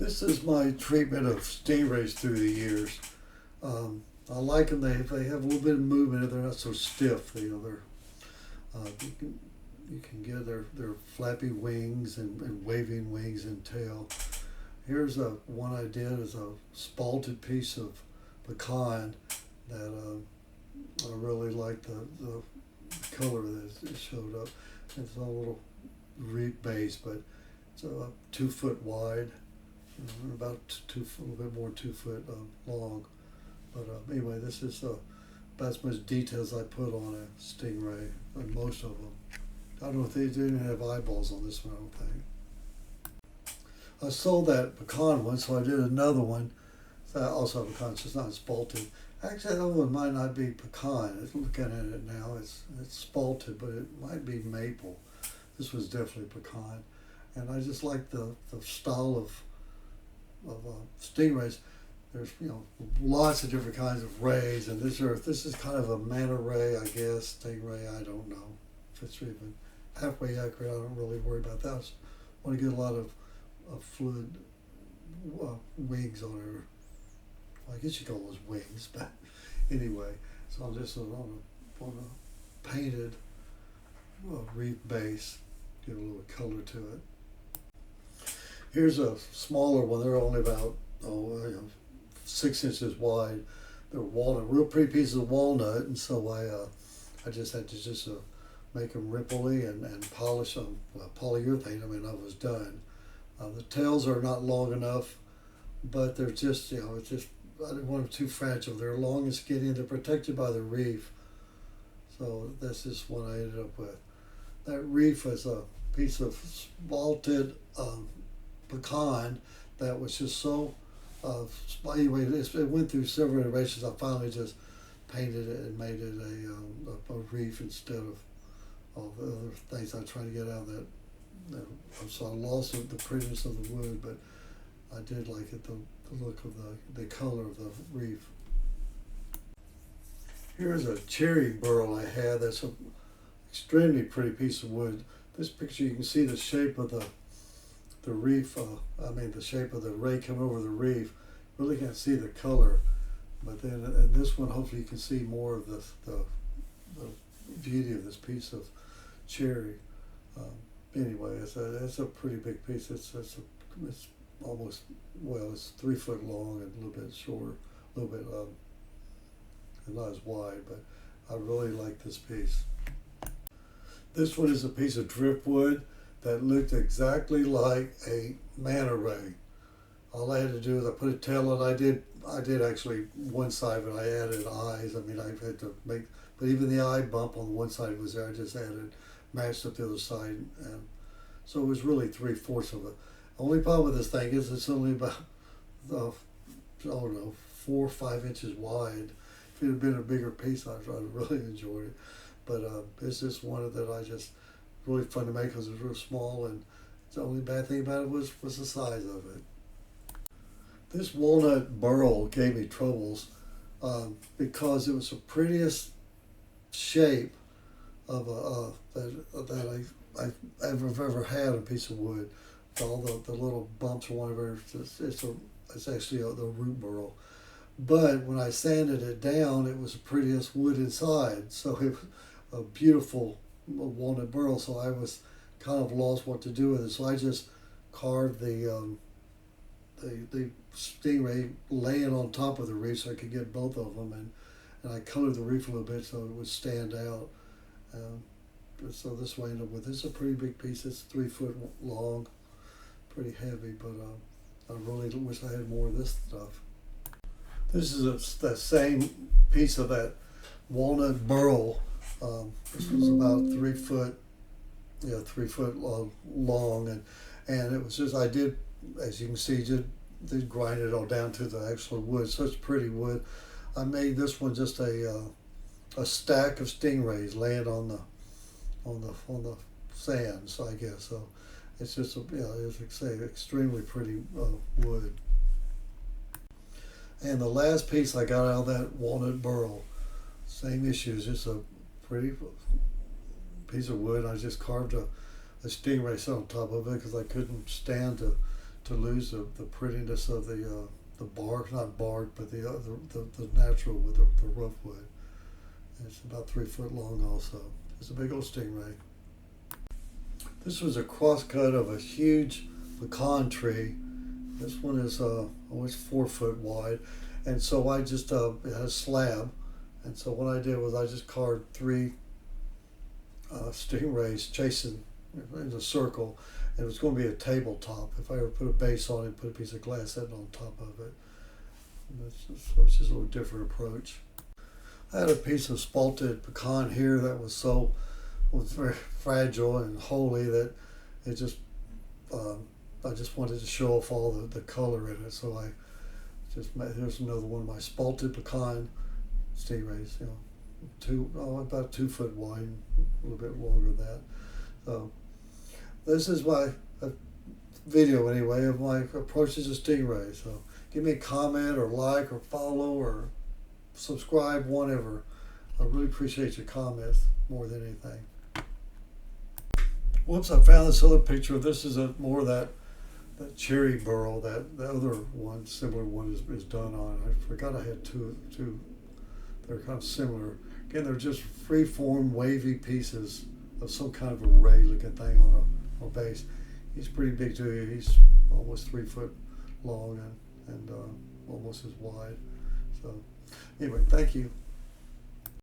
This is my treatment of stingrays through the years. I like them. They have a little bit of movement. They're not so stiff. You can get their flappy wings and waving wings and tail. Here's one I did is a spalted piece of pecan that I really like the color that it showed up. It's a little reed base, but it's 2 foot wide, about a little bit more 2 foot long. But anyway, this is about as much detail as I put on a stingray, and most of them. I don't know if they didn't have eyeballs on this one, I don't think. I sold that pecan one, so I did another one. So I also have pecan, it's just not spalted. Actually, that one might not be pecan. Looking at it now, it's spalted, but it might be maple. This was definitely pecan. And I just like the style of stingrays. There's lots of different kinds of rays, and this is kind of a manta ray, I guess, stingray. I don't know if it's even halfway accurate. I don't really worry about that. I just want to get a lot of fluid wings on her. Well, I guess you call those wings, but anyway. So I'm just on a painted reef base, give a little color to it. Here's a smaller one. They're only about 6 inches wide. They're walnut, real pretty pieces of walnut, and so I just had to make them ripply and polish them. Polyurethane them, and I was done. The tails are not long enough, but they're just it's just I didn't want them too fragile. They're long and skinny, and they're protected by the reef. So this is what I ended up with. That reef is a piece of spalted pecan that was just so. Anyway, it went through several iterations. I finally just painted it and made it a reef instead of all the other things I tried to get out of that. So I lost the prettiness of the wood, but I did like it, the look of the color of the reef. Here's a cherry burl I had. That's an extremely pretty piece of wood. This picture, you can see the shape of the reef, the shape of the ray coming over the reef. Really can't see the color, but then in this one, hopefully you can see more of the beauty of this piece of cherry. Anyway, it's a pretty big piece. It's almost, it's 3 foot long and a little bit shorter, a little bit not as wide, but I really like this piece. This one is a piece of driftwood that looked exactly like a manta ray. All I had to do is I put a tail on. I did actually one side, but I added eyes. I had to make, but even the eye bump on one side was there. I just matched up the other side, and so it was really 3/4 of it. Only problem with this thing is it's only about, 4 or 5 inches wide. If it had been a bigger piece, I'd really enjoyed it. But it's just one that I just really fun to make because it was real small, and the only bad thing about it was the size of it. This walnut burl gave me troubles because it was the prettiest shape of that I've ever had a piece of wood. All the little bumps or whatever, it's actually the root burl. But when I sanded it down, it was the prettiest wood inside. So it was a beautiful walnut burl. So I was kind of lost what to do with it. So I just carved the stingray laying on top of the reef so I could get both of them, and I colored the reef a little bit so it would stand out. So this way I ended up with, this is a pretty big piece. It's 3 foot long, pretty heavy, but I really wish I had more of this stuff. This is that same piece of that walnut burl. This was about 3 foot, 3 foot long, and it was just, I did, as you can see, did grind it all down to the actual wood. Such pretty wood. I made this one just a stack of stingrays laying on the sand. So I guess so. It's just it's extremely pretty wood. And the last piece I got out of that walnut burl, same issues. Just a pretty piece of wood. I just carved a stingray on top of it because I couldn't stand to to lose the prettiness of the bark, not bark, but the natural with the rough wood. And it's about 3 foot long also. It's a big old stingray. This was a cross cut of a huge pecan tree. This one is almost 4 foot wide, and so I just it had a slab, and so what I did was I just carved 3 stingrays chasing in a circle, and it was going to be a tabletop. If I ever put a base on it, put a piece of glass sitting on top of it. So it's just a little different approach. I had a piece of spalted pecan here that was very fragile and holy that it just I just wanted to show off all the color in it. So I just made, here's another one of my spalted pecan stingrays. About 2 foot wide, a little bit longer than that. So this is my video anyway of my approaches to stingray. So give me a comment or like or follow or subscribe, whatever. I really appreciate your comments more than anything. Whoops, I found this other picture. This is more of that cherry burl that the other one, similar one is done on. I forgot I had two. They're kind of similar. Again, they're just free-form, wavy pieces of some kind of array-looking thing on a base. He's pretty big too. He's almost 3 foot long and almost as wide. So anyway, thank you.